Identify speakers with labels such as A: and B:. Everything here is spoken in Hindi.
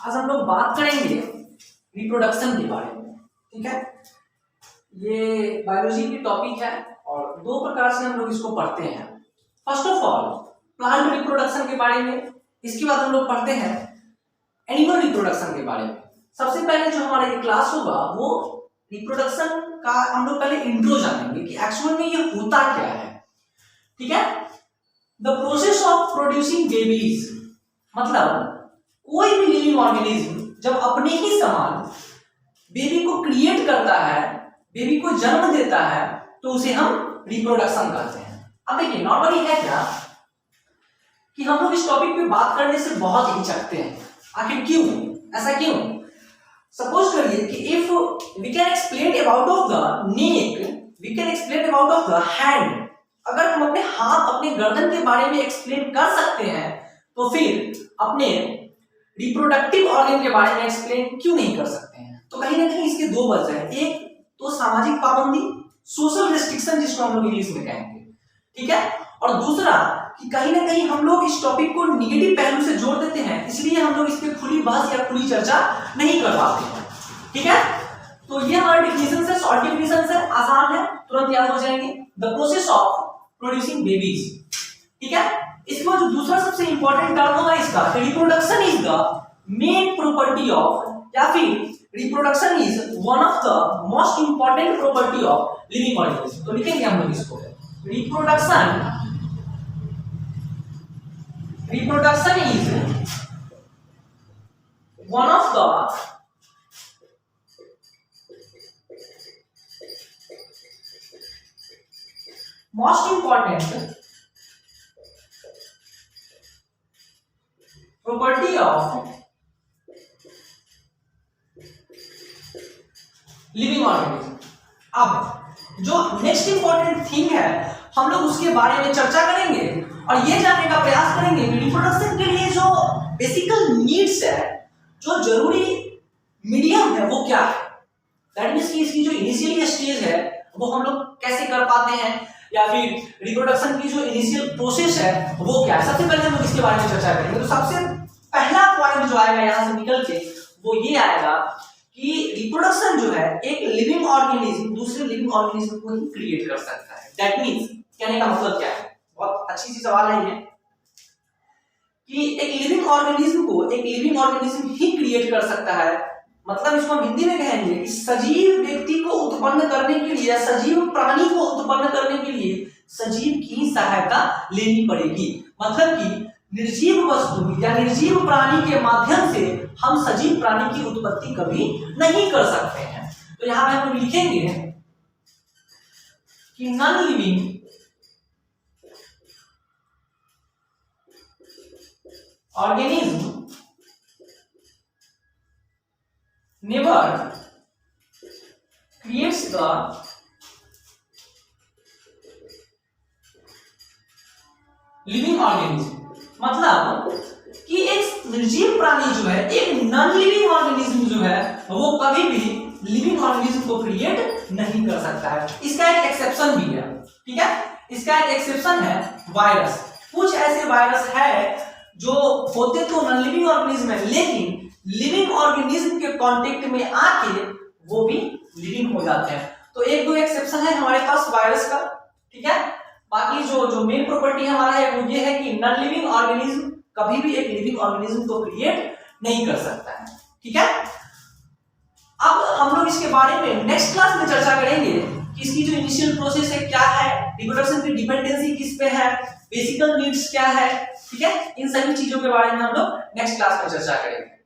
A: आज हम लोग बात करेंगे रिप्रोडक्शन के बारे में। ठीक है, ये बायोलॉजी की टॉपिक है और दो प्रकार से हम लोग इसको पढ़ते हैं। First of all plant reproduction के बारे में, इसके बाद हम लोग पढ़ते हैं एनिमल रिप्रोडक्शन के बारे में। सबसे पहले जो हमारा ये क्लास होगा वो रिप्रोडक्शन का हम लोग पहले इंट्रो जानेंगे कि एक्चुअल में ये होता क्या है। ठीक है, the process of producing babies, मतलब कोई भी लिविंग ऑर्गेनिज्म जब अपने ही समान बेबी को क्रिएट करता है, बेबी को जन्म देता है, तो उसे हम रिप्रोडक्शन कहते हैं। अब देखिए नॉर्मली है क्या कि हम लोग इस टॉपिक पे बात करने से बहुत हिचकते हैं। आखिर क्यों, ऐसा क्यों? सपोज करिए कि if we can explain about of the neck, we can explain about of the hand, अगर हम अपने हाथ अपने गर्दन के बारे में एक्सप्लेन कर सकते हैं तो फिर अपने रिप्रोडक्टिव ऑर्गन के बारे में एक्सप्लेन क्यों नहीं कर सकते हैं? तो कहीं ना कहीं इसके दो वजह है। एक तो सामाजिक पाबंदी, सोशल रेस्ट्रिक्शन जिसको हम लोग इंग्लिश में कहेंगे। ठीक है, और दूसरा कि कहीं ना कहीं हम लोग इस टॉपिक को निगेटिव पहलू से जोड़ देते हैं, इसलिए हम लोग इस पे खुली बहस या खुली चर्चा नहीं कर पाते हैं। ठीक है, तो ये हमारा डिफिनेशन है, शॉर्ट डिफिनेशन है, आसान है, तुरंत याद हो जाएंगे। The process of producing babies. ठीक है, इसके बाद जो दूसरा सबसे इंपॉर्टेंट टर्म होगा इसका, reproduction is the main property of, या फिर reproduction is one of the most important property of living organism. तो लिखेंगे हम लोग इसको, reproduction is one of the most important property of living organism। अब जो नेक्स्ट इंपॉर्टेंट थिंग है हम लोग उसके बारे में चर्चा करेंगे और ये जानने का प्रयास करेंगे कि रिप्रोडक्शन के लिए जो बेसिकल नीड्स है, जो जरूरी मीडियम है वो क्या है। दैट मींस कि इसकी जो इनिशियल स्टेज है वो हम लोग कैसे कर पाते हैं, या फिर रिप्रोडक्शन की जो इनिशियल प्रोसेस है वो क्या है। सबसे पहले हम लोग इसके बारे में चर्चा करेंगे। तो सबसे पहला पॉइंट जो आएगा यहाँ से निकल के वो ये आएगा कि रिप्रोडक्शन जो है एक लिविंग ऑर्गेनिज्म दूसरे लिविंग ऑर्गेनिज्म को ही क्रिएट कर सकता है। दैट मींस कहने का मतलब क्या है, बहुत अच्छी सी सवाल है ये, कि एक लिविंग ऑर्गेनिज्म को एक लिविंग ऑर्गेनिज्म ही क्रिएट कर सकता है। मतलब इसको हम हिंदी में कहेंगे कि सजीव व्यक्ति को उत्पन्न करने के लिए, सजीव प्राणी को उत्पन्न करने के लिए सजीव की सहायता लेनी पड़ेगी। मतलब कि निर्जीव वस्तु या निर्जीव प्राणी के माध्यम से हम सजीव प्राणी की उत्पत्ति कभी नहीं कर सकते हैं। तो यहां पे हम लिखेंगे कि non living organism never creates the living organism। मतलब कि एक निर्जीव प्राणी जो है, एक नॉन लिविंग ऑर्गेनिज्म जो है वो कभी भी लिविंग ऑर्गेनिज्म को क्रिएट नहीं कर सकता है। इसका एक एक्सेप्शन भी है। ठीक है, इसका एक एक्सेप्शन है वायरस। कुछ ऐसे वायरस है जो होते तो नॉन लिविंग ऑर्गेनिज्म है, लेकिन लिविंग ऑर्गेनिज्म के कांटेक्ट में आके वो भी लिविंग हो जाते हैं। तो एक दो एक्सेप्शन है हमारे पास वायरस का। ठीक है, बाकी जो मेन प्रॉपर्टी हमारा है वो ये है कि नॉन लिविंग ऑर्गेनिज्म कभी भी एक लिविंग ऑर्गेनिज्म को क्रिएट नहीं कर सकता है। ठीक है, अब हम लोग इसके बारे में नेक्स्ट क्लास में चर्चा करेंगे कि इसकी जो इनिशियल प्रोसेस है क्या है, रिप्रोडक्शन की डिपेंडेंसी किस पे है, बेसिकल नीड्स क्या है। ठीक है, इन सभी चीजों के बारे में हम लोग नेक्स्ट क्लास में चर्चा करेंगे।